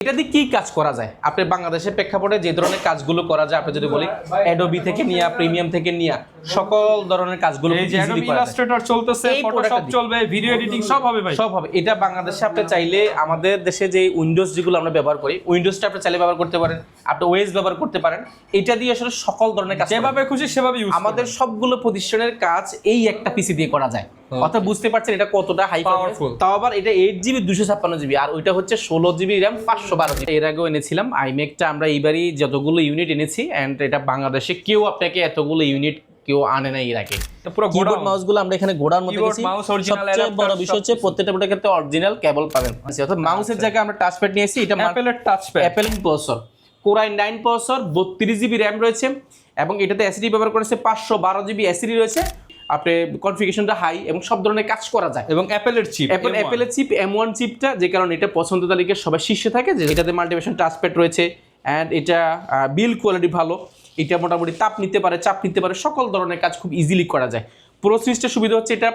এটা দিয়ে কি কাজ করা যায় আপনি বাংলাদেশের প্রেক্ষাপটে যে ধরনের কাজগুলো করা যায় আপনি যদি বলি অ্যাডোবি থেকে নিয়ে প্রিমিয়াম থেকে নিয়ে সকল ধরনের কাজগুলো এই যে অ্যাডোবি ইলাস্ট্রেটর চলতেছে, ফটোশপ চলবে, ভিডিও এডিটিং সব হবে ভাই, সব হবে। এটা বাংলাদেশে আপনি চাইলে আমাদের দেশে যে উইন্ডোজ যেগুলো আমরা ব্যবহার করি উইন্ডোজটা আপনি চাইলে ব্যবহার করতে পারেন, আপনি ওএস ব্যবহার করতে পারেন। এটা দিয়ে আসলে সকল ধরনের কাজ যেভাবে খুশি সেভাবে ইউজ আমাদের সবগুলো প্রতিষ্ঠানের কাজ এই একটা পিসি দিয়ে করা যায়। অর্থাৎ বুঝতে পারছেন এটা কতটা হাই পাওয়ারফুল। তাও আবার এটা 8GB 256GB আর ওইটা হচ্ছে 16GB RAM 512GB। এর আগেও এনেছিলাম আইম্যাকটা আমরা এইবারই যতগুলো ইউনিট এনেছি এন্ড এটা বাংলাদেশে কেউ আপনাকে এতগুলো ইউনিট কেউ আনে না এর আগে। পুরো কিবোর্ড মাউসগুলো আমরা এখানে গোড়ার মধ্যে দিয়েছি। সবচেয়ে বড় বিষয় হচ্ছে প্রত্যেকটা প্রোডাক্টের ক্ষেত্রে অরিজিনাল কেবল পাবেন। অর্থাৎ মাউসের জায়গায় আমরা টাচপ্যাড নিয়েছি। এটা অ্যাপলের touchpad, Apple processor, Core i9 processor, 32GB RAM রয়েছে এবং এটাতে এসএসডি ব্যবহার করেছে 512GB এসএসডি রয়েছে। আপনি কনফিগারেশনটা হাই এবং সব ধরনের কাজ করা যায়। এবং অ্যাপেলের চিপ, অ্যাপেলের চিপ M1 চিপটা, যে কারণে এটা পছন্দ তালিকার সবার শীর্ষে থাকে। যে এটাতে মাল্টিভিশন টাচপ্যাড রয়েছে অ্যান্ড এটা বিল্ড কোয়ালিটি ভালো। এটা মোটামুটি তাপ নিতে পারে, চাপ নিতে পারে, সকল ধরনের কাজ খুব ইজিলি করা যায়। পুরো সিরিজটার সুবিধা হচ্ছে এটা।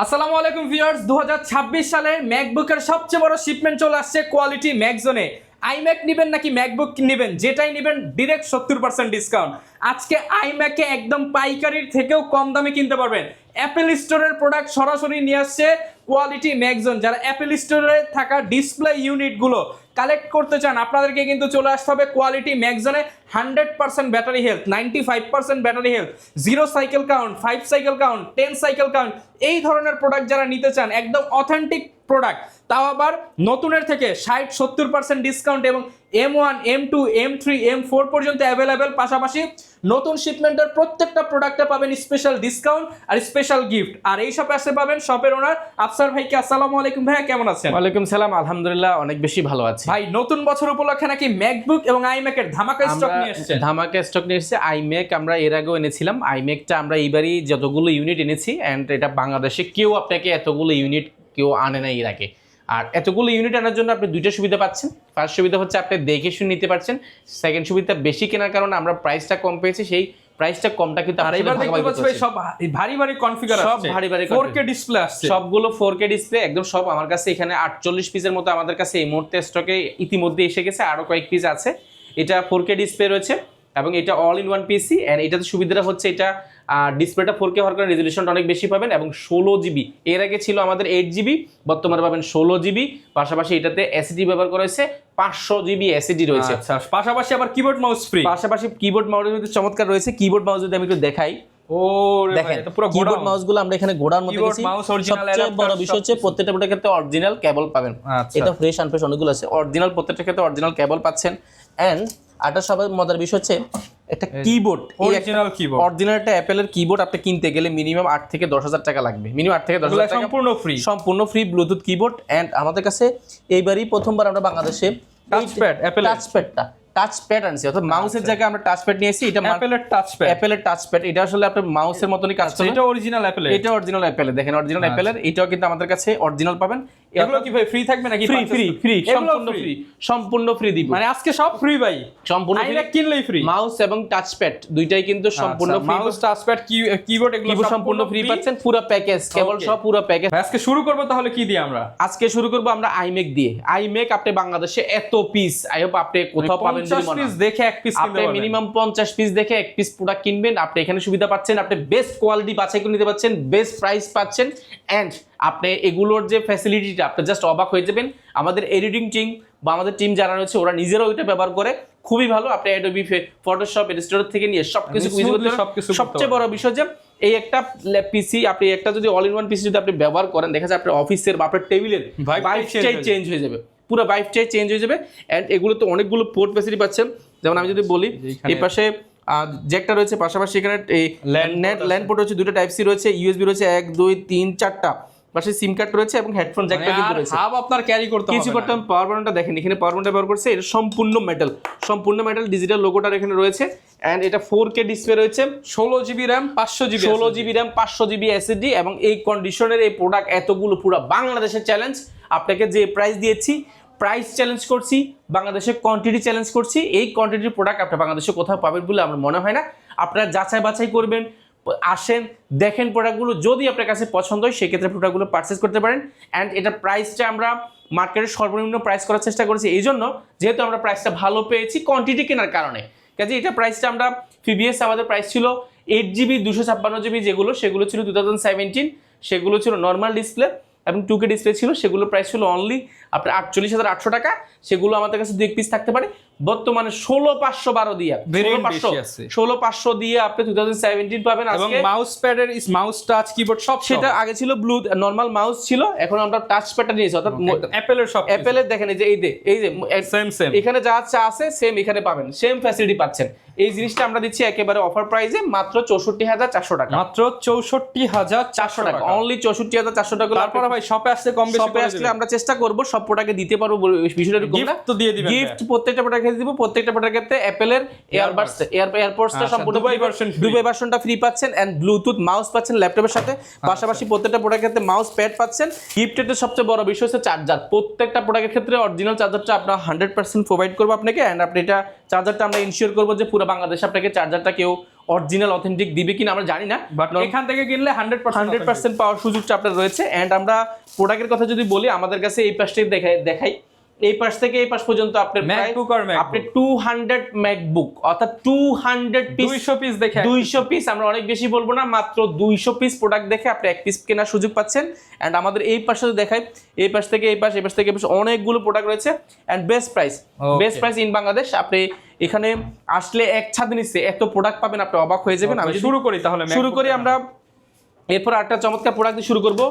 আসসালামু আলাইকুম ভিউয়ার্স, 2026 সালের ম্যাকবুকের সবচেয়ে বড় শিপমেন্ট চলে আসছে কোয়ালিটি ম্যাকজোনে। আইম্যাক নেবেন নাকি ম্যাকবুক নেবেন, যেটাই নেবেন ডিরেক্ট 70% ডিসকাউন্ট। আজকে আইম্যাকে একদম পাইকারির থেকেও কম দামে কিনতে পারবেন। অ্যাপেল স্টোরের প্রোডাক্ট সরাসরি নিয়ে আসছে কোয়ালিটি ম্যাকজোন। যারা অ্যাপেল স্টোরে থাকা ডিসপ্লে ইউনিটগুলো কালেক্ট করতে চান আপনাদেরকে কিন্তু চলে আসতে হবে কোয়ালিটি ম্যাকজোনে। 100% battery health, 95% battery health, 0 cycle count, 5 cycle count, 10 cycle count, এই ধরনের প্রোডাক্ট যারা নিতে চান একদম অথেন্টিক প্রোডাক্ট, তাও আবার নতুনের থেকে 60-70% ডিসকাউন্ট এবং M1, M2, M3, M4 পর্যন্ত অ্যাভেলেবেল। পাশাপাশি নতুন শিপমেন্টের প্রত্যেকটা প্রোডাক্টে পাবেন স্পেশাল ডিসকাউন্ট আর স্পেশাল গিফট। আর এই শপে আসতে পাবেন শপের ওনার আফসার ভাইকে। আসসালামু আলাইকুম ভাইয়া, কেমন আছেন? ওয়ালাইকুম সালাম, আলহামদুলিল্লাহ অনেক বেশি ভালো আছি ভাই। নতুন বছর উপলক্ষে নাকি ম্যাকবুক এবং আইম্যাকের ধামাকা স্টক নিয়ে এসেছেন? ধামাকা স্টক নিয়ে এসেছে। আইম্যাক আমরা এর আগেও এনেছিলাম। আইম্যাকটা আমরা এইবারই যতগুলো ইউনিট এনেছি এন্ড এটা বাংলাদেশে কেউ আপনাকে এতগুলো ইউনিট কেউ আনে না এর আগে। আর এতগুলো ইউনিট আনার জন্য আপনি দুইটা সুবিধা পাচ্ছেন। ফার্স্ট সুবিধা হচ্ছে আপনি দেখে শুনে নিতে পারছেন। সেকেন্ড সুবিধা বেশি কেনার কারণে আমরা প্রাইসটা কম পেয়েছি, সেই প্রাইসটা কমটা কিন্তু আর এবার দেখতে পাচ্ছি ভাই সব ভারী ভারী কনফিগার আছে, সব ভারী ভারী 4K ডিসপ্লে আসছে, সবগুলো 4K ডিসপ্লে একদম সব। আমার কাছে এখানে 48 পিসের মতো আমাদের কাছে এই মুহূর্তে স্টকে ইতিমধ্যে এসে গেছে, আরো কয়েক পিস আছে। এটা 4K ডিসপ্লে রয়েছে এবং এটা all in one PC and এটাতে সুবিধাটা হচ্ছে এটা ডিসপ্লেটা 4K হওয়ার কারণে রেজোলিউশনটা অনেক বেশি পাবেন এবং 16GB। এর আগে ছিল আমাদের 8GB, বর্তমানে পাবেন 16GB। পাশাপাশি এটাতে এসএসডি ব্যবহার করা হয়েছে, 500GB এসএসডি রয়েছে। আচ্ছা, পাশাপাশি আবার কিবোর্ড মাউস ফ্রি। পাশাপাশি কিবোর্ড মাউসের মধ্যে চমৎকার রয়েছে। কিবোর্ড মাউস যদি আমি একটু দেখাই, ও দেখেন কিবোর্ড মাউসগুলো আমরা এখানে গোড়ার মধ্যে দিয়েছি। সবচেয়ে বড় বিষয় হচ্ছে প্রত্যেকটা প্রোডাক্টের ক্ষেত্রে অরিজিনাল কেবল পাবেন। এটা ফ্রেশ আনফ্রেশ অনেকগুলো আছে, অরিজিনাল প্রত্যেকটা ক্ষেত্রে অরিজিনাল কেবল পাচ্ছেন। এন্ড আটা সবার মজার বিষয় হচ্ছে একটা কিবোর্ড, অরিজিনাল কিবোর্ড, অরিজিনাল একটা অ্যাপেলের কিবোর্ড আপনি কিনতে গেলে মিনিমাম 8 থেকে 10,000 টাকা লাগবে। মিনিমাম 8 থেকে 10,000 টাকা সম্পূর্ণ ফ্রি ব্লুটুথ কিবোর্ড। এন্ড আমাদের কাছে এইবারই প্রথমবার আমরা বাংলাদেশে টাচপ্যাড আনছি। অর্থাৎ মাউসের জায়গায় আমরা টাচপ্যাড নিয়েছি। এটা অ্যাপেলের টাচপ্যাড, এটা আসলে আপনার মাউসের মতনই কাজ করে। এটা অরিজিনাল অ্যাপেলের, এটা অরিজিনাল অ্যাপেলের, দেখেন অরিজিনাল অ্যাপেলের। এটাও কিন্তু আমাদের কাছে অরিজিনাল পাবেন। এগুলো কি ভাই ফ্রি থাকবে নাকি? ফ্রি সম্পূর্ণ ফ্রি দিব। মানে আজকে সব ফ্রি ভাই, সম্পূর্ণ ফ্রি, কিনলেই ফ্রি। মাউস এবং টাচপ্যাড দুইটাই কিন্তু সম্পূর্ণ ফ্রি। মাউস, টাচপ্যাড, কিবোর্ড এগুলো সম্পূর্ণ ফ্রি পাচ্ছেন, পুরো প্যাকেজ, কেবল সব পুরো প্যাকেজ। আজকে শুরু করব তাহলে কি দিয়ে? আজকে শুরু করব আমরা আইম্যাক দিয়ে। আইম্যাক আপনি বাংলাদেশে এত পিস আই হোপ আপনি কোথাও পাবেন যদি মনে হয়। দেখে এক পিস কিনতে পারবেন, মিনিমাম 50 পিস দেখে এক পিস প্রোডাক্ট কিনবেন। আপনি এখানে সুবিধা পাচ্ছেন, আপনি বেস্ট কোয়ালিটি বাছাই করে নিতে পারছেন, বেস্ট প্রাইস পাচ্ছেন এন্ড আপনি এগুলোর যে ফ্যাসিলিটিটা আপনি জাস্ট অবাক হয়ে যাবেন। আমাদের এডিটিং টিম বা আমাদের টিম যারা রয়েছে ওরা নিজেরাও এটা ব্যবহার করে, খুবই ভালো। আপনি অ্যাডোবি, ফটোশপ, ইলাস্ট্রেটর থেকে নিয়ে সবকিছু সবচেয়ে বড় বিষয় যে এই একটা পিসি আপনি একটা যদি অল ইন ওয়ান পিসি যদি আপনি ব্যবহার করেন, দেখা যায় আপনার অফিসের বা আপনার টেবিলের ভাইবটাই চেঞ্জ হয়ে যাবে, পুরো ভাইবটাই চেঞ্জ হয়ে যাবে। এন্ড এগুলো তো অনেকগুলো পোর্ট ফ্যাসিলিটি পাচ্ছেন। যেমন আমি যদি বলি এই পাশে জ্যাকটা রয়েছে, পাশাপাশি এখানে এই ল্যান্ড পোর্ট রয়েছে, দুটো টাইপ সি রয়েছে, ইউএসবি রয়েছে 1 2 3 4টা, পাশে সিম কার্ড রয়েছে এবং হেডফোন জ্যাকটা কিন্তু রয়েছে। হাব আপনার ক্যারি করতে হবে কিছু করতে। পাওয়ার বাটনটা দেখেন, এখানে পাওয়ার বাটনটা ব্যবহার করছে, এটা সম্পূর্ণ মেটাল ডিজিটাল লোগোটা এখানে রয়েছে। এন্ড এটা 4K ডিসপ্লে রয়েছে, 16GB RAM 500GB এসএসডি এবং এই কন্ডিশনের এই প্রোডাক্ট এতগুলো পুরো বাংলাদেশের চ্যালেঞ্জ। আপনাকে যে প্রাইস দিয়েছি, প্রাইস চ্যালেঞ্জ করছি, বাংলাদেশের কোয়ান্টিটি চ্যালেঞ্জ করছি। এই কোয়ান্টিটির প্রোডাক্ট আপনি বাংলাদেশে কোথাও পাবেন বলে আমার মনে হয় না। আপনারা যাচাই বাছাই করবেন, আসেন, দেখেন প্রোডাক্টগুলো, যদি আপনার কাছে পছন্দ হয় সেক্ষেত্রে প্রোডাক্টগুলো পারচেস করতে পারেন। অ্যান্ড এটার প্রাইসটা আমরা মার্কেটের সর্বনিম্ন প্রাইস করার চেষ্টা করেছি, এই জন্য যেহেতু আমরা প্রাইসটা ভালো পেয়েছি কোয়ান্টিটি কেনার কারণে। কাজে এটা প্রাইসটা আমরা প্রিভিয়াস আমাদের প্রাইস ছিল 8GB 256GB যেগুলো, সেগুলো ছিল 2017, সেগুলো ছিল নর্মাল ডিসপ্লে এবং 2K ডিসপ্লে ছিল, সেগুলো প্রাইস ছিল অনলি আপনার 48,800 টাকা। সেগুলো আমাদের কাছে 2 পিস থাকতে পারে। বর্তমানে 16,512 দিয়ে, 16,500 দিয়ে আপনি 2017 পাবেন। এবং আজকে মাউস প্যাডের মাউস টাচ কিবোর্ড সব সেটা আগে ছিল ব্লু নরমাল মাউস ছিল, এখন আমরা টাচ প্যাডটা নিয়েছি, অর্থাৎ অ্যাপেলের সব অ্যাপেলের দেখেন এই যে সেম এখানে যা আছে সেম এখানে পাবেন, সেম ফ্যাসিলিটি পাচ্ছেন। এই জিনিসটা আমরা দিচ্ছি একেবারে অফার প্রাইসে মাত্র 64,400 টাকা, মাত্র 64,400 টাকা, অনলি 64,400 টাকা। তারপরে ভাই শপে আসলে কম বেশি শপে আসলে আমরা চেষ্টা করব সব প্রোডাক্টে দিতে পারবো, বিষয়টা এরকম না। গিফট তো দিয়ে দিবেন, গিফট প্রত্যেকটা প্রোডাক্টে দিব, প্রত্যেকটা প্রোডাক্টে অ্যাপেলের এয়ারপডসটা সম্পূর্ণ দুবাই ভার্সনটা ফ্রি পাচ্ছেন, এন্ড ব্লুটুথ মাউস পাচ্ছেন ল্যাপটপের সাথে, পাশাপাশি প্রত্যেকটা প্রোডাক্টের মাউস প্যাড পাচ্ছেন। গিফটের সবচেয়ে বড় বিষয় হচ্ছে চার্জার, প্রত্যেকটা প্রোডাক্টের ক্ষেত্রে অরিজিনাল চার্জারটা আমরা 100% প্রোভাইড করব আপনাকে। এন্ড আপনি এটা চার্জারটা আমরা ইনশিওর করব যে পুরো বাংলাদেশে আপনাকে চার্জারটা কেউ অরিজিনাল অথেন্টিক দিবে কিনা আমরা জানি না, বাট এখান থেকে কিনলে 100% পাওয়ার সুযোগটা আপনার রয়েছে। এন্ড আমরা প্রোডাক্টের কথা যদি বলি, আমাদের কাছে এই পাশটি দেখাই, এই পাশ থেকে এই পাশ পর্যন্ত আপনার ম্যাকবুক আপনি 200 ম্যাকবুক অর্থাৎ 200 পিস, 200 পিস দেখে 200 পিস, আমরা অনেক বেশি বলবো না, মাত্র 200 পিস প্রোডাক্ট দেখে আপনি এক পিস কেনার সুযোগ পাচ্ছেন। এন্ড আমাদের এই পাশে দেখাই, এই পাশ থেকে এই পাশ, এই পাশ থেকে এই পাশ, অনেকগুলো প্রোডাক্ট রয়েছে and best price in Bangladesh. আপনি এখানে আসলে এক ছাদ নিচে এত প্রোডাক্ট পাবেন, আপনি অবাক হয়ে যাবেন। আমি শুরু করি তাহলে, শুরু করি আমরা। এরপর একটা চমৎকার প্রোডাক্ট দিয়ে শুরু করবো,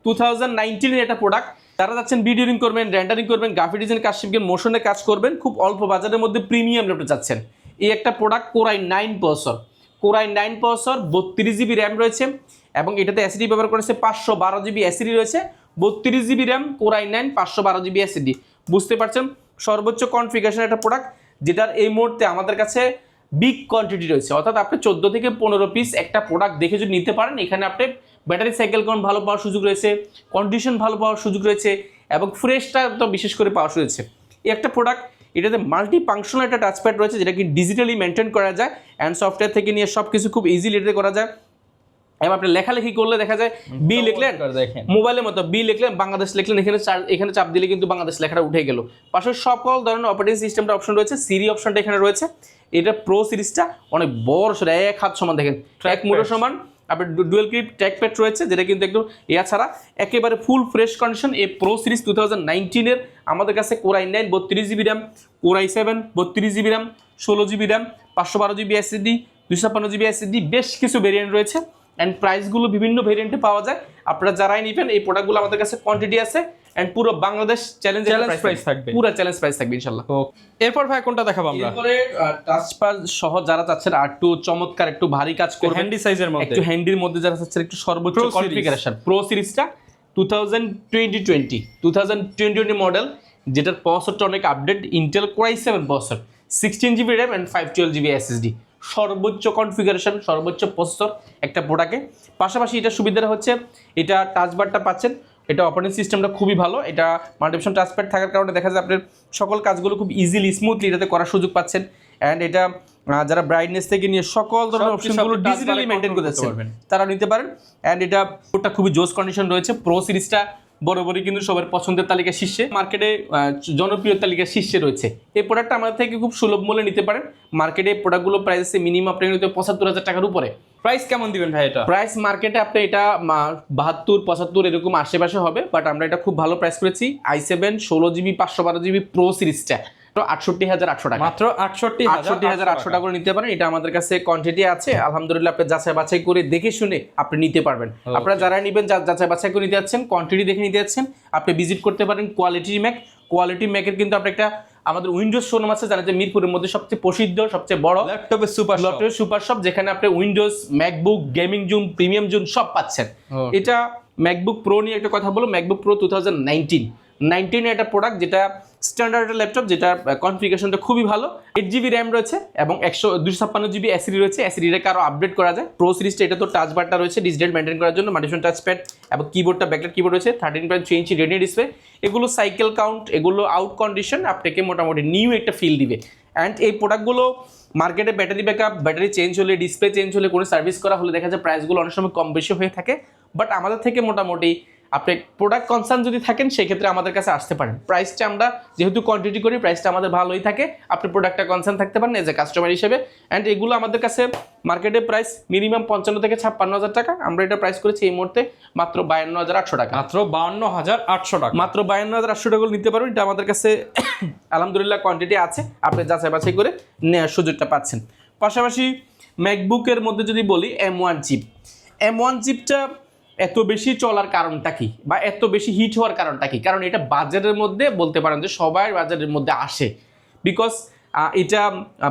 2019 এর একটা প্রোডাক্ট। যারা যাচ্ছেন ভিডিওরিং করবেন, রেন্ডারিং করবেন, গ্রাফিক ডিজাইন কাজ শিখবেন, মোশনে কাজ করবেন, খুব অল্প বাজারের মধ্যে প্রিমিয়াম ল্যাপটপ যাচ্ছেন, এই একটা product Core i9 processor, Core i9 processor, 32GB RAM রয়েছে এবং এটাতে এসএসডি ব্যবহার করেছে 512GB এসএসডি রয়েছে, 32GB RAM, Core i9, 512GB SSD. বুঝতে পারছেন সর্বোচ্চ কনফিগারেশন একটা প্রোডাক্ট, যেটার এই মুহূর্তে আমাদের কাছে বিগ কোয়ান্টিটি রয়েছে, অর্থাৎ আপনি 14 থেকে 15 পিস একটা প্রোডাক্ট দেখে যদি নিতে পারেন, এখানে আপনি ব্যাটারি সাইকেল কাউন্ট ভালো পাওয়ার সুযোগ রয়েছে, কন্ডিশন ভালো পাওয়ার সুযোগ রয়েছে এবং ফ্রেশটা তো বিশেষ করে পাওয়ার সুযোগ রয়েছে। এই একটা প্রোডাক্ট, এটাতে মাল্টি ফাংশনাল একটা টাচপ্যাড রয়েছে যেটা কি ডিজিটালি মেনটেন করা যায় অ্যান্ড সফটওয়্যার থেকে নিয়ে সব কিছু খুব ইজিলি এটাতে করা যায়। এবং আপনি লেখালেখি করলে দেখা যায় বি লিখলেন মোবাইলের মতো, বি লিখলেন, বাংলাদেশ লিখলেন, এখানে চাপ দিলে কিন্তু বাংলাদেশ লেখাটা উঠে গেল। পাশে সকল ধরনের অপারেটিং সিস্টেমটা অপশন রয়েছে, সিরি অপশনটা এখানে রয়েছে। এটা প্রো সিরিজটা অনেক বড় সরে, এক হাত সমান দেখেন, ট্র্যাক মোডের সমান। আপনার ডুয়েল ক্লিপ ট্র্যাকপ্যাড রয়েছে যেটা কিন্তু একটু ছাড়া একেবারে ফুল ফ্রেশ কন্ডিশন। এই প্রো সিরিজ 2019 আমাদের কাছে Core i9 32GB RAM, Core i7 32GB RAM, 16GB RAM, 512GB SSD, 256GB SSD, বেশ কিছু ভেরিয়েন্ট রয়েছে অ্যান্ড প্রাইসগুলো বিভিন্ন ভেরিয়েন্টে পাওয়া যায়। আপনারা যারাই নেবেন এই প্রোডাক্টগুলো আমাদের কাছে কোয়ান্টিটি আছে অ্যান্ড পুরো বাংলাদেশ চ্যালেঞ্জ প্রাইস থাকবে, পুরো চ্যালেঞ্জ প্রাইস থাকবে ইনশাআল্লাহ। এরপর ভাই কোনটা দেখাবো আমরা? এরপরে টাচপ্যাড সহ যারা চাচ্ছেন আর একটু চমৎকার একটু ভারী কাজ করবেন, হ্যান্ডি সাইজের মধ্যে, একটু হ্যান্ডির মধ্যে যারা চাচ্ছেন একটু সর্বোচ্চ কনফিগারেশন, প্রো সিরিজটা 2020 মডেল, যেটার প্রসেসরটা অনেক update, Intel Core i7 processor, 16GB RAM and 512GB SSD, সর্বোচ্চ কনফিগারেশন, সর্বোচ্চ প্রসেসর একটা প্রোডাক্টে। পাশাপাশি এটা সুবিধাটা হচ্ছে এটা টাচবারটা পাচ্ছেন, এটা অপারেটিং সিস্টেমটা খুবই ভালো, এটা মাল্টিফাংশন টাচপ্যাড থাকার কারণে দেখা যায় আপনার সকল কাজগুলো খুব ইজিলি স্মুথলি এটাতে করার সুযোগ পাচ্ছেন। অ্যান্ড এটা যারা ব্রাইটনেস থেকে নিয়ে সকল ধরনের অপশনগুলো ডিজিটালি মেনটেন করতে পারবেন তারা নিতে পারেন। অ্যান্ড এটা পুরোটা খুবই জোস কন্ডিশন রয়েছে। প্রো সিরিজটা বরাবরই কিন্তু সবার পছন্দের তালিকা শীর্ষে, মার্কেটে জনপ্রিয় তালিকা শীর্ষে রয়েছে। এই প্রোডাক্টটা আমাদের থেকে খুব সুলভ মূল্যে নিতে পারেন। মার্কেটে প্রোডাক্টগুলো প্রাইস আছে মিনিমাম আপনার নিতে 75,000 টাকার উপরে। প্রাইস কেমন দিবেন ভাই এটা? প্রাইস মার্কেটে আপনি এটা 72-75 এরকম আশেপাশে হবে, বাট আমরা এটা খুব ভালো প্রাইস করেছি। i7 16GB 512GB প্রো সিরিজটা 68,800 টাকা, মাত্র 68,800 টাকা করে নিতে পারেন। এটা আমাদের কাছে কোয়ান্টিটি আছে, আলহামদুলিল্লাহ আপনি যাচাই বাছাই করে দেখে শুনে আপনি নিতে পারবেন। আপনারা যারা নেবেন যাচাই বাছাই করে নিতে যাচ্ছেন, কোয়ান্টিটি দেখে নিতে যাচ্ছেন, আপনি ভিজিট করতে পারেন কোয়ালিটি ম্যাকের কিন্তু আপনি একটা আমাদের উইন্ডোজ শোরুম আছে, জানেন যে মিরপুরের মধ্যে সবচেয়ে প্রসিদ্ধ সবচেয়ে বড় ল্যাপটপের সুপার শপ, যেখানে আপনি Windows, MacBook, gaming zoom, premium zoom সব পাচ্ছেন। এটা ম্যাকবুক প্রো নিয়ে একটা কথা বলো, ম্যাকবুক প্রো 2019 19 একটা প্রোডাক্ট, যেটা স্ট্যান্ডার্ড একটা ল্যাপটপ, যেটা কনফিগারেশনটা খুবই ভালো। 8GB র্যাম রয়েছে এবং 256GB এসএসডি রয়েছে। এসএসডিটাকে আরও আপডেট করা যায়। প্রো সিরিজটা এটা তো টাচ বারটা রয়েছে ডিজিটাল মেনটেন করার জন্য, মাল্টিফাংশন টাচপ্যাড এবং কিবোর্ডটা ব্যাকলাইট কিবোর্ড রয়েছে। 13.3 ইঞ্চি রেডিও ডিসপ্লে। এগুলো সাইকেল কাউন্ট, এগুলো আউট কন্ডিশন আপনাকে মোটামুটি নিউ একটা ফিল দিবে। অ্যান্ড এই প্রোডাক্টগুলো মার্কেটে ব্যাটারি ব্যাকআপ, ব্যাটারি চেঞ্জ হলে, ডিসপ্লে চেঞ্জ হলে, কোনো সার্ভিস করা হলে দেখা যায় প্রাইসগুলো অনেক সময় কম বেশি হয়ে থাকে। বাট আমাদের থেকে মোটামুটি আপনি প্রোডাক্ট কনসার্ন যদি থাকেন সেক্ষেত্রে আমাদের কাছে আসতে পারেন। প্রাইসটা আমরা যেহেতু কোয়ান্টিটি করি, প্রাইসটা আমাদের ভালোই থাকে। আপনি প্রোডাক্টটা কনসার্ন থাকতে পারেন এজ এ কাস্টমার হিসেবে। অ্যান্ড এগুলো আমাদের কাছে মার্কেটে প্রাইস মিনিমাম 55 থেকে 56,000 টাকা। আমরা এটা প্রাইস করেছি এই মুহূর্তে মাত্র 52,800 টাকা। মাত্র 52,800 টাকা। মাত্র 52,800 টাকা নিতে পারবেন। এটা আমাদের কাছে আলহামদুলিল্লাহ কোয়ান্টিটি আছে, আপনি যাচাই বাছাই করে নেওয়ার সুযোগটা পাচ্ছেন। পাশাপাশি ম্যাকবুকের মধ্যে যদি বলি M1 চিপ, M1 চিপটা এত বেশি চলার কারণটা কি, বা এত বেশি হিট হওয়ার কারণটা কি? কারণ এটা বাজারের মধ্যে বলতে পারেন যে সবাই বাজারের মধ্যে আসে, বিকজ এটা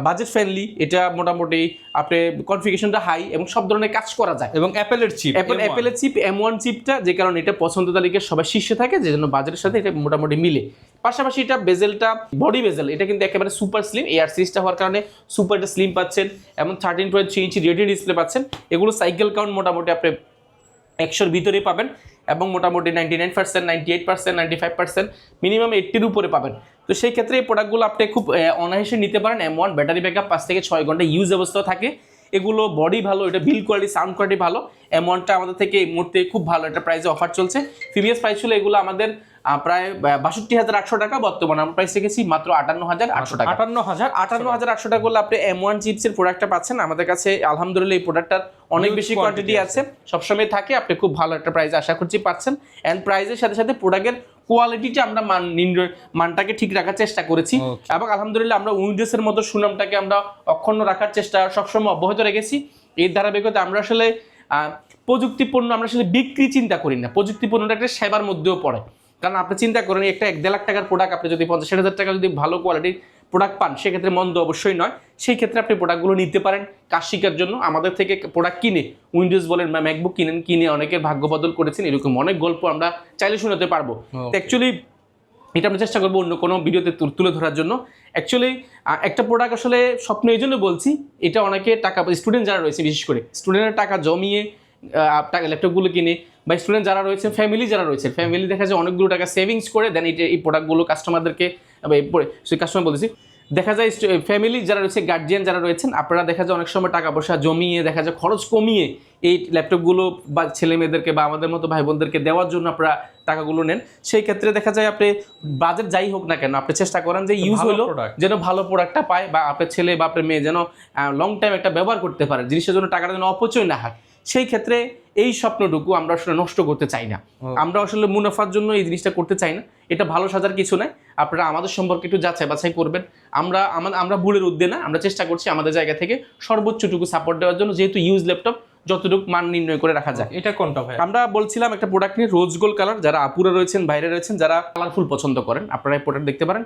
বাজেট ফ্রেন্ডলি, এটা মোটামুটি আপনি কনফিগারেশনটা হাই এবং সব ধরনের কাজ করা যায়। এবং অ্যাপেলের চিপ, অ্যাপেলের চিপ M1 চিপটা, যে কারণে এটা পছন্দ তালিকায় সবাই শীর্ষে থাকে, যে জন্য বাজারের সাথে এটা মোটামুটি মিলে। পাশাপাশি এটা বেজেলটা, বডি বেজেল এটা কিন্তু একেবারে সুপার স্লিম। এয়ার সিরিজটা হওয়ার কারণে সুপারটা স্লিম পাচ্ছেন এবং 13.3 ইঞ্চি রেডিও ডিসপ্লে পাচ্ছেন। এগুলো সাইকেল কাউন্ট মোটামুটি আপনি 100-র ভিতরেই পাবেন এবং মোটামুটি 99%, 98%, 95%, মিনিমাম 80-র উপরে পাবেন। তো সেই ক্ষেত্রে এই প্রোডাক্টগুলো আপনি খুব অনায়াসে নিতে পারেন। M1 ব্যাটারি ব্যাকআপ 5 থেকে 6 ঘন্টা ইউজ অবস্থাও থাকে। এগুলো বডি ভালো, এটা বিল্ড কোয়ালিটি, সাউন্ড কোয়ালিটি ভালো। M1টা আমাদের থেকে এই মুহূর্তে খুব ভালো একটা প্রাইসে অফার চলছে। প্রিভিয়াস প্রাইস ছিল এগুলো আমাদের প্রায় 62,800 টাকা, বর্তমানে আমরা প্রাইস রেখেছি মাত্র 58,800 টাকা। 58,800 টাকা করলে আপনি M1 চিপসের প্রোডাক্টটা পাচ্ছেন। আমাদের কাছে আলহামদুলিল্লাহ এই প্রোডাক্টটার অনেক বেশি কোয়ান্টিটি আছে, সবসময় থাকে। আপনি খুব ভালো একটা প্রাইস আশা করছি পাচ্ছেন। অ্যান্ড প্রাইসের সাথে সাথে প্রোডাক্টের কোয়ালিটিটা আমরা মানটাকে ঠিক রাখার চেষ্টা করেছি এবং আলহামদুলিল্লাহ আমরা উইন্ডোজের মতো সুনামটাকে আমরা অক্ষুণ্ণ রাখার চেষ্টা সবসময় অব্যাহত রেখেছি। এই ধারাবাহিকতা আমরা আসলে প্রযুক্তিপণ্য আমরা আসলে বিক্রি চিন্তা করি না, প্রযুক্তিপণ্যটা একটা সেবার মধ্যেও পড়ে। কারণ আপনি চিন্তা করেন একটা 1-1.5 লাখ টাকার প্রোডাক্ট আপনি যদি 50,000 টাকা যদি ভালো কোয়ালিটির প্রোডাক্ট পান, সেক্ষেত্রে মন্দ অবশ্যই নয়। সেই ক্ষেত্রে আপনি প্রোডাক্টগুলো নিতে পারেন কাজ শিকার জন্য। আমাদের থেকে প্রোডাক্ট কিনে উইন্ডোজ বলেন বা ম্যাকবুক কিনে অনেকের ভাগ্য বদল করেছেন, এরকম অনেক গল্প আমরা চাইলে শোনাতে পারবো। অ্যাকচুয়ালি এটা আমরা চেষ্টা করবো অন্য কোনো ভিডিওতে তুলে ধরার জন্য। অ্যাকচুয়ালি একটা প্রোডাক্ট আসলে স্বপ্ন এই জন্য বলছি, এটা অনেকে টাকা, স্টুডেন্ট যারা রয়েছে বিশেষ করে স্টুডেন্টের টাকা জমিয়ে টাকা ল্যাপটপগুলো কিনে, বা স্টুডেন্ট যারা রয়েছে, ফ্যামিলি যারা রয়েছে, ফ্যামিলি দেখা যায় অনেকগুলো টাকা সেভিংস করে দেন এই প্রোডাক্টগুলো কাস্টমারদেরকে, সেই কাস্টমার বলেছি, দেখা যায় ফ্যামিলি যারা রয়েছে, গার্জিয়ান যারা রয়েছেন, আপনারা দেখা যায় অনেক সময় টাকা পয়সা জমিয়ে, দেখা যায় খরচ কমিয়ে এই ল্যাপটপগুলো বা ছেলে মেয়েদেরকে বা আমাদের মতো ভাই বোনদেরকে দেওয়ার জন্য আপনারা টাকাগুলো নেন। সেই ক্ষেত্রে দেখা যায় আপনি বাজেট যাই হোক না কেন, আপনি চেষ্টা করেন যে ইউজ হলো যেন ভালো প্রোডাক্টটা পায়, বা আপনার ছেলে বা আপনার মেয়ে যেন লং টাইম একটা ব্যবহার করতে পারে, জিনিসের জন্য টাকাটা যেন অপচয় না হয়। সেই ক্ষেত্রে এই স্বপ্নটুকু আমরা আসলে নষ্ট করতে চাই না। আমরা আসলে মুনাফার জন্য এই জিনিসটা করতে চাই না। এটা ভালো সাজার কিছু নাই, আপনারা আমাদের সম্পর্কে একটু যাচাই বাছাই করবেন। আমরা ভুলের উদ্দে না, আমরা চেষ্টা করছি আমাদের জায়গা থেকে সর্বোচ্চটুকু সাপোর্ট দেওয়ার জন্য, যেহেতু ইউজ ল্যাপটপ যতটুকু মান নির্ণয় করে রাখা যায়। এটা কোনটা ভাই? আমরা বলছিলাম একটা প্রোডাক্ট নিয়ে, রোজ গোল্ড কালার। যারা আপুরা রয়েছেন, বাইরে রয়েছেন, যারা কালারফুল পছন্দ করেন, আপনারা এই প্রোডাক্ট দেখতে পারেন।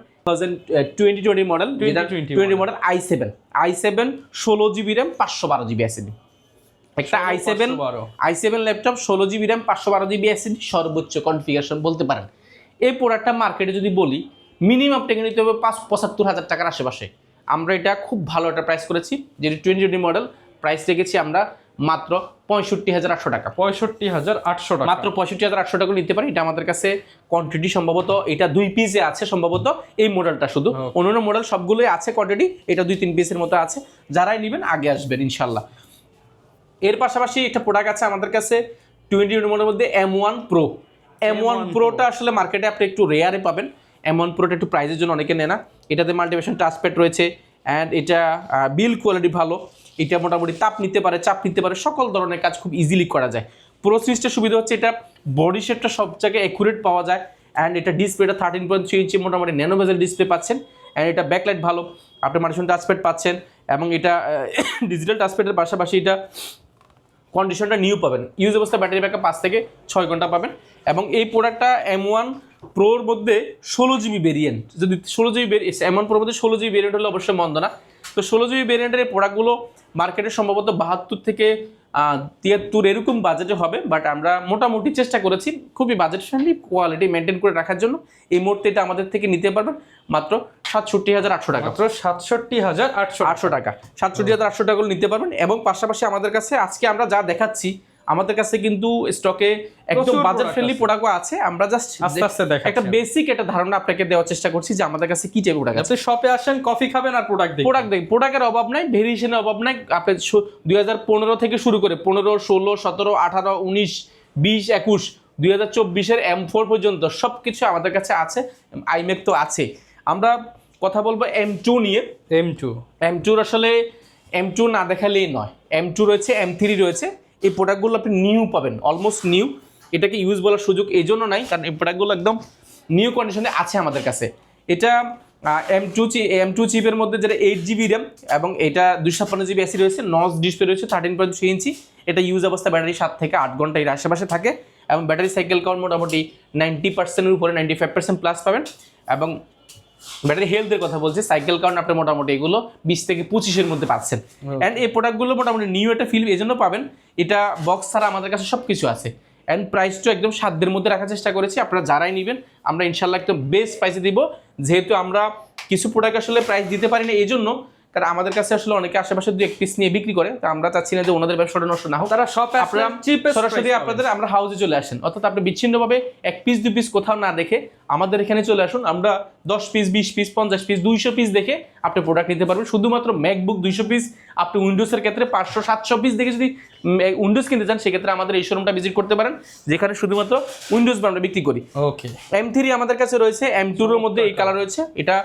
2020 model, 2020 model i7 16GB RAM 512GB SSD. একটা i7 laptop 16GB RAM 512GB SSD সর্বোচ্চ কনফিগারেশন বলতে পারেন। এই প্রোডাক্টটা মার্কেটে যদি বলি মিনিমাম টেকে নিতে হবে 75,000 টাকার আশেপাশে। আমরা এটা খুব ভালো একটা প্রাইস করেছি, যেটি 2020 মডেল। প্রাইস রেখেছি আমরা মাত্র 65,800 টাকা। 65,800 টাকা, মাত্র 65,800 টাকা নিতে পারি। এটা আমাদের কাছে কোয়ান্টিটি সম্ভবত এটা 2 পিসে আছে সম্ভবত, এই মডেলটা শুধু, অন্যান্য মডেল সবগুলোই আছে কোয়ান্টিটি, এটা 2-3 পিসের মতো আছে। যারাই নেবেন আগে আসবেন ইনশাল্লাহ। এর পাশাপাশি একটা প্রোডাক্ট আছে আমাদের কাছে 2020 মডেলের মধ্যে M1 Pro। M1 Proটা আসলে মার্কেটে আপনি একটু রেয়ারে পাবেন। M1 Proটা একটু প্রাইসের জন্য অনেকে নেয় না। এটাতে মাল্টিফাংশন টাচপ্যাড রয়েছে অ্যান্ড এটা বিল্ড কোয়ালিটি ভালো। এটা মোটামুটি তাপ নিতে পারে, চাপ নিতে পারে, সকল ধরনের কাজ খুব ইজিলি করা যায়। প্রো সিরিজটার সুবিধা হচ্ছে এটা বডি শেপটা সব জায়গায় অ্যাকুরেট পাওয়া যায়। অ্যান্ড এটা ডিসপ্লেটা 13.3 ইঞ্চি মোটামুটি ন্যানো বেজেল ডিসপ্লে পাচ্ছেন। অ্যান্ড এটা ব্যাকলাইট ভালো, আপনি মাল্টিফাংশন টাচপ্যাড পাচ্ছেন এবং এটা ডিজিটাল টাচপ্যাডের পাশাপাশি এটা কন্ডিশনটা নিউ পাবেন। ইউজ অবস্থা ব্যাটারি ব্যাকআপ 5 থেকে 6 ঘন্টা পাবেন। এবং এই প্রোডাক্টটা M1 Proর মধ্যে 16GB ভেরিয়েন্ট, যদি 16GB M1 Proর মধ্যে 16GB ভেরিয়েন্ট হলে অবশ্যই মন্দ না। তো 16GB ভেরিয়েন্টের এই প্রোডাক্টগুলো মার্কেটে সম্ভবত 72 থেকে 73 এরকম বাজেটে হবে, বাট আমরা মোটামুটি চেষ্টা করেছি খুবই বাজেট ফ্রেন্ডলি কোয়ালিটি মেনটেন করে রাখার জন্য। এই মুহূর্তে এটা আমাদের থেকে নিতে পারবেন মাত্র 67,800 টাকা, মাত্র 67,800 টাকা 67,800 টাকা নিতে পারবেন। এবং পাশাপাশি আমাদের কাছে আজকে আমরা যা দেখাচ্ছি, আমাদের কাছে কিন্তু স্টকে একদম প্রচুর বাজেট product ফ্রেন্ডলি আছে। প্রোডাক্ট আছে। আমরা জাস্ট আস্তে আস্তে দেখাচ্ছি। একটা বেসিক একটা ধারণা আপনাকে দেওয়ার চেষ্টা করছি যে আমাদের কাছে কি টাইপের প্রোডাক্ট আছে। আপনি শপে আসেন, কফি খাবেন আর প্রোডাক্ট দেখবেন। প্রোডাক্টের অভাব নাই, ভেরিয়েশনের অভাব নাই। আপনি 2015 থেকে শুরু করে 15, 16, 17, 18, 19, 20, 21, 2024-এর M4 পর্যন্ত সবকিছু আমাদের কাছে আছে। আইম্যাক তো আছে। আমরা কথা বলবো M2 নিয়ে। M2 আসলে M2 না দেখালেই নয়। M2 রয়েছে, M3 রয়েছে। এই প্রোডাক্টগুলো আপনি নিউ পাবেন, অলমোস্ট নিউ। এটাকে ইউজ বলার সুযোগ এই জন্য নাই, কারণ এই প্রোডাক্টগুলো একদম নিউ কন্ডিশনে আছে আমাদের কাছে। এটা M2 চিপের মধ্যে যেটা 8GB র্যাম এবং এটা 256GB এসি রয়েছে, নচ ডিসপ্লে রয়েছে 13.3 ইঞ্চি। এটা ইউজ অবস্থা ব্যাটারি 7 থেকে 8 ঘন্টা এর আশেপাশে থাকে এবং ব্যাটারি সাইকেল কাউন্ট মোটামুটি 90%-এর উপরে 95% প্লাস পাবেন। এবং ব্যাটারি হেলথের কথা বলছি, সাইকেল কাউন্ট আপনি মোটামুটি এগুলো 20 থেকে 25-এর মধ্যে পাচ্ছেন। অ্যান্ড এই প্রোডাক্টগুলো মোটামুটি নিউ একটা ফিল এই জন্য পাবেন, এটা বক্স ছাড়া আমাদের কাছে সব কিছু আছে। অ্যান্ড প্রাইসটা একদম সাধ্যের মধ্যে রাখার চেষ্টা করেছি। আপনারা যারাই নেবেন আমরা ইনশাল্লাহ একদম বেস্ট প্রাইসে দিব। যেহেতু আমরা কিছু প্রোডাক্ট আসলে প্রাইস দিতে পারি না এই জন্য, কারণ আমাদের কাছে আসলে অনেকে আশেপাশে 2-1 পিস নিয়ে বিক্রি করে, তো আমরা চাচ্ছি না যে ওনাদের ব্যবসাটা নষ্ট না হোক। তারা শপে আপনারা সরাসরি আপনাদের আমরা হাউসে চলে আসেন, অর্থাৎ আপনি বিচ্ছিন্নভাবে 1 পিস 2 পিস কোথাও না দেখে আমাদের এখানে চলে আসুন। আমরা 10 পিস 20 পিস 50 পিস 200 পিস দেখে আপনি প্রোডাক্ট নিতে পারবেন। শুধুমাত্র ম্যাকবুক 200 পিস, আপনি উইন্ডোজের ক্ষেত্রে 500-700 পিস দেখে যদি উইন্ডোজ কিনতে চান সেক্ষেত্রে আমাদের এই শোরুমটা ভিজিট করতে পারেন, যেখানে শুধুমাত্র উইন্ডোজ আমরা বিক্রি করি। ওকে, M3 আমাদের কাছে রয়েছে, M2 এর মধ্যে এই কালার রয়েছে। এটা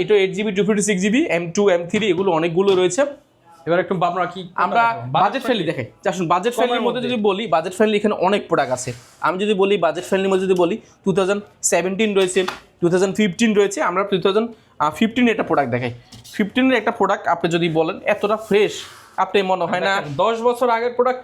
8GB 256GB M2 M3 এগুলো অনেকগুলো রয়েছে। এবার একটু আমরা বাজেট ফ্রেন্ডলি দেখাই। আসুন বাজেট ফ্রেন্ডলির মধ্যে যদি বলি, বাজেট ফ্রেন্ডলি এখানে অনেক প্রোডাক্ট আছে। আমি যদি বলি বাজেট ফ্রেন্ডলির মধ্যে যদি বলি 2017 রয়েছে, 2015 রয়েছে। আমরা 2015 একটা প্রোডাক্ট দেখাই। 15-এর একটা প্রোডাক্ট আপনি যদি বলেন এতটা ফ্রেশ আপনি মনে হয় না 10 বছর আগের প্রোডাক্ট,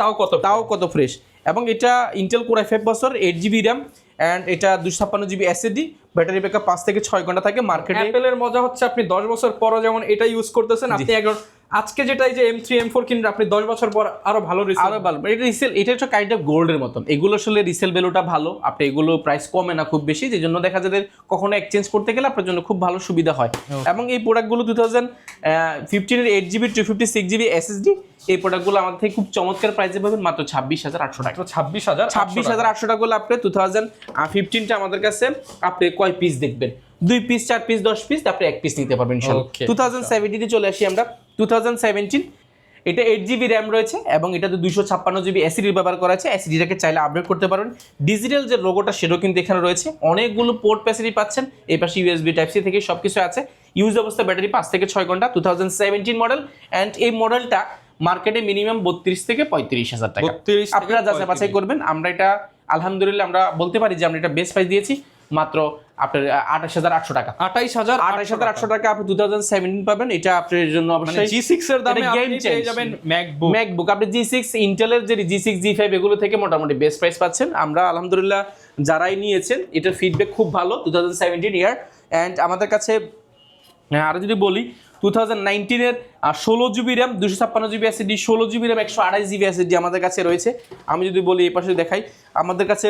তাও কত ফ্রেশ। এবং এটা Intel core i5 processor, 8GB RAM and এটা 256GB এসএসডি, ব্যাটারি ব্যাকআপ 5 থেকে 6 ঘন্টা থাকে। মার্কেটে অ্যাপেলের মজা হচ্ছে আপনি 10 বছর পরও যেমন এটা ইউজ করতেছেন, আপনি একজন আজকে যেটা এই যে M3 M4 কিনলে আপনি 10 বছর পর আরো ভালো এটা রিসেল, এটা হচ্ছে কাইন্ড অফ গোল্ডের মতন। এগুলো আসলে রিসেল ভ্যালুটা ভালো, আপনি এগুলো প্রাইস কমে না খুব বেশি, যেজন্য দেখা যায় কখনো এক্সচেঞ্জ করতে গেলে আপনার জন্য খুব ভালো সুবিধা হয়। এবং এই প্রোডাক্টগুলো 2015-এর 8GB 256GB এসএসডি, এই প্রোডাক্টগুলো আমাদের থেকে খুব চমৎকার প্রাইসে পাবেন মাত্র 26,800 টাকা। 26,800 টাকা হলে আপনি 2015টা আমাদের কাছে আপনি কয় পিস দেখবেন? 2 পিস 4 পিস 10 পিস, আপনি 1 পিস নিতে পারবেন ইনশাআল্লাহ। 2017 চলে আসি আমরা। 2017 এটা 8GB র্যাম রয়েছে এবং এটাতে 256GB এসিডি ব্যবহার করা আছে। এসিডিটাকে চাইলে আপডেট করতে পারবেন। ডিজিটাল যে লোগোটা সেটাও কিন্তু এখানে রয়েছে। অনেকগুলো পোর্ট ফ্যাসিলিটি পাচ্ছেন। এই পাশে ইউএসবি টাইপ সি থেকে সব কিছু আছে। ইউজ অবস্থা ব্যাটারি 5 থেকে 6 ঘন্টা। 2017 মডেল অ্যান্ড এই মডেলটা মার্কেটে মিনিমাম 32 থেকে 35,000 টাকা। আপনারা যাচাই বাছাই করবেন। আমরা এটা আলহামদুলিল্লাহ আমরা বলতে পারি যে আমরা এটা বেস্ট প্রাইস দিয়েছি মাত্র আপনার 28,800 টাকা। 28,800 টাকা আপনি 2017 পাবেন। এটা আপনার জন্য অবশ্যই G6 এর দামে আপনি পেয়ে যাবেন ম্যাকবুক। আপনি G6 ইন্টেলের যে G6 G5 এগুলো থেকে মোটামুটি বেস্ট প্রাইস পাচ্ছেন। আমরা আলহামদুলিল্লাহ যারাই নিয়েছেন এটার ফিডব্যাক খুব ভালো 2017 ইয়ার। অ্যান্ড আমাদের কাছে আরো যদি বলি 2019-এর 16GB RAM 256GB SSD, 16GB RAM 128GB SSD আমাদের কাছে রয়েছে। আমি যদি বলি এই পাশে দেখাই, আমাদের কাছে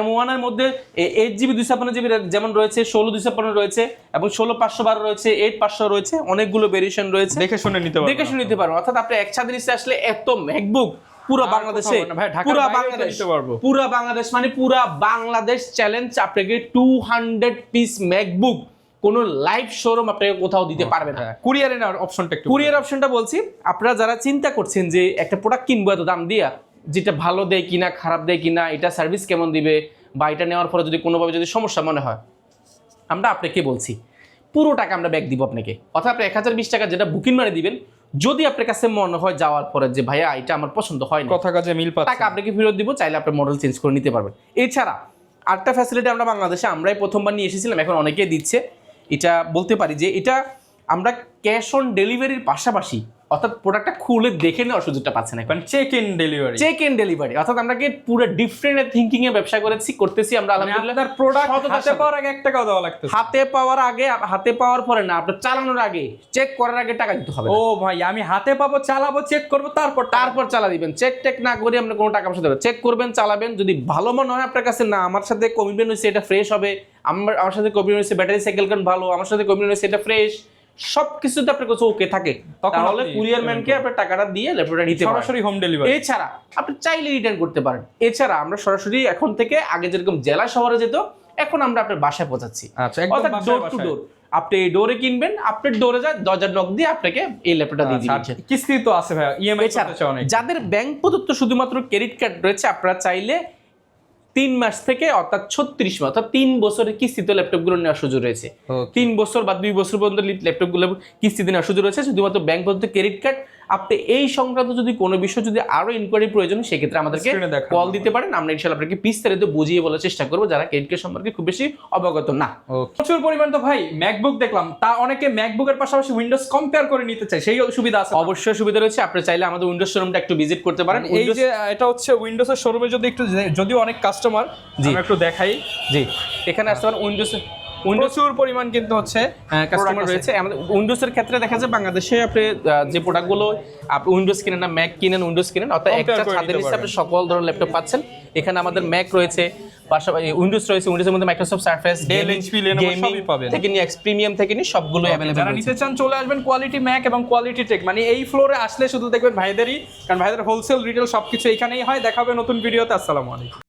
M1 এর মধ্যে 8GB 256GB যেমন রয়েছে, 16 রয়েছে এবং 16 রয়েছে, 8 রয়েছে, অনেকগুলো ভেরিয়েশন রয়েছে। দেখে শুনে নিতে পারবেন। অর্থাৎ আপনি একসাথে নিতে আসলে এত ম্যাকবুক পুরো বাংলাদেশে, পুরো বাংলাদেশ মানে পুরো বাংলাদেশ চ্যালেঞ্জ আপনাকে 200 পিস ম্যাকবুক কোনো লাইভ শোরুম আপনাকে কোথাও দিতে পারবে না। কুরিয়ারের অপশনটা বলছি, আপনারা যারা চিন্তা করছেন যে একটা প্রোডাক্ট কিনবো এত দাম দিয়া, যেটা ভালো দেয় কিনা খারাপ দেয় কিনা, এটা সার্ভিস কেমন দিবে বা এটা নেওয়ার পরে যদি কোনোভাবে যদি সমস্যা মনে হয়, আমরা আপনাকে বলছি পুরো টাকা আমরা ব্যাক দিব আপনাকে। অর্থাৎ আপনি 1020 টাকা যেটা বুকিং মারে দিবেন, যদি আপনার কাছে মনে হয় যাওয়ার পরে যে ভাইয়া এটা আমার পছন্দ হয় না, কথা কাজে মিল পাচ্ছে, টাকা আপনাকে ফেরত দিব, চাইলে আপনি মডেল চেঞ্জ করে নিতে পারবেন। এছাড়া আরেকটা ফ্যাসিলিটি আমরা বাংলাদেশে আমরাই প্রথমবার নিয়ে এসেছিলাম, এখন অনেকেই দিচ্ছে। এটা বলতে পারি যে এটা আমরা ক্যাশ অন ডেলিভারির পাশাপাশি অর্থাৎ প্রোডাক্টটা খুলে দেখে নেওয়ার সুযোগটা পাচ্ছেন এখন। মানে check in delivery, check in delivery, অর্থাৎ আমরা কি পুরো ডিফারেন্ট থিংকিং এ ব্যবসা করতেছি আমরা আলহামদুলিল্লাহ। আপনার প্রোডাক্ট সততার হাতে সাথে। পাওয়ার আগে 1 টাকাও দেওয়া লাগতেছে। হাতে পাওয়ার আগে, হাতে পাওয়ার পরে না, আপনার চালানোর আগে, চেক করার আগে টাকা দিতে হবে। ও ভাই, আমি হাতে পাবো, চালাবো, চেক করবো, তারপর চালা দিবেন। চেক টেক না করে আপনি কোনো টাকা পয়সা দেবেন, চেক করবেন, চালাবেন। যদি ভালো মনে হয় আপনার কাছে, না আমার সাথে কমিটমেন্ট হয়েছে এটা ফ্রেশ হবে, আমার সাথে কমিটমেন্ট হয়েছে ব্যাটারি সাইকেল কান ভালো, আমার সাথে কমিটমেন্ট হয়েছে এটা ফ্রেশ, সবকিছুতে আপনার কাছে ওকে থাকে, তাহলে কুরিয়ার ম্যানকে আপনার টাকাটা দিয়ে ল্যাপটপটা নিতে পারেন, সরাসরি হোম ডেলিভারি। এছাড়া আপনি চাইলে রিটার্ন করতে পারেন। এছাড়া আমরা সরাসরি এখন থেকে, আগে যেরকম জেলা শহরে যেত, এখন আমরা আপনার বাসায় পৌঁছাচ্ছি। আচ্ছা, একদম অর্থাৎ বাসায় ডোর টু বাসায়। ডোর। আপনি এই ডোরে কিনবেন, আপনার ডোরে যায়, দরজার নক দিয়ে আপনাকে এই ল্যাপটপটা দিয়ে আচ্ছা, দিচ্ছেন। কিস্তি তো আছে ভাই, ইএমআই এছাড়া করতেছে অনেক। যাদের ব্যাংক প্রদত্ত শুধুমাত্র ক্রেডিট কার্ড রয়েছে, আপনারা চাইলে 3 মাস থেকে অর্থাৎ 36 মাস অর্থাৎ 3 বছরের কিস্তিতে ল্যাপটপগুলো নেওয়ার সুযোগ রয়েছে। 3 বছর বা 2 বছর পর্যন্ত ল্যাপটপগুলো কিস্তিতে নেওয়ার সুযোগ রয়েছে শুধুমাত্র ব্যাংক প্রদত্ত ক্রেডিট কার্ড। আপনি এই সংক্রান্ত যদি কোনো বিষয় যদি আরো ইনকোয়ারি প্রয়োজন, সেক্ষেত্রে আমাদেরকে Screen এ দেখানো কল দিতে পারেন। আমরা ইনশাআল্লাহ আপনাকে বিস্তারিত বুঝিয়ে বলার চেষ্টা করবো, যারা ক্রেডিট কার্ড সম্পর্কে খুব বেশি অবগত না। প্রচুর পরিমাণ তো ভাই ম্যাকবুক দেখলাম, তা অনেকে ম্যাকবুকের পাশাপাশি উইন্ডোজ কম্পেয়ার করে নিতে চায়, সেই সুবিধা আছে? অবশ্যই সুবিধা রয়েছে। আপনি চাইলে আমাদের উইন্ডোজ শোরুমটা একটু ভিজিট করতে পারেন। এই যে এটা হচ্ছে উইন্ডোজের শোরুমে, যদি একটু, যদিও অনেক কাস্টমার, আমরা একটু দেখাই। জি, এখানে আসতে পারেন। প্রচুর পরিমাণ কিন্তু হচ্ছে কাস্টমার রয়েছে আমাদের। উইন্ডোজের ক্ষেত্রে দেখা যায় বাংলাদেশে আপনি যে প্রোডাক্টগুলো আপনি উইন্ডোজ কিনেন না, ম্যাক কিনেন, উইন্ডোজ কিনেন, অর্থাৎ একটা ছাদের নিচে আপনি সকল ধরনের ল্যাপটপ পাচ্ছেন। এখানে আমাদের ম্যাক রয়েছে, পাশাপাশি উইন্ডোজ রয়েছে, উইন্ডোজের মধ্যে Microsoft Surface, Dell, HP, Lenovo সবই পাবেন। থেকে নিয়ে এক্স প্রিমিয়াম থেকে নিয়ে সবগুলো अवेलेबल যারা নিতে চান চলে আসবেন কোয়ালিটি ম্যাক এবং কোয়ালিটি টেক। মানে এই ফ্লোরে আসলে শুধু দেখবেন ভাইদেরই, কারণ ভাইদের হোলসেল রিটেল সবকিছু এখানেই হয়। দেখা হবে নতুন ভিডিওতে। আসসালামু আলাইকুম।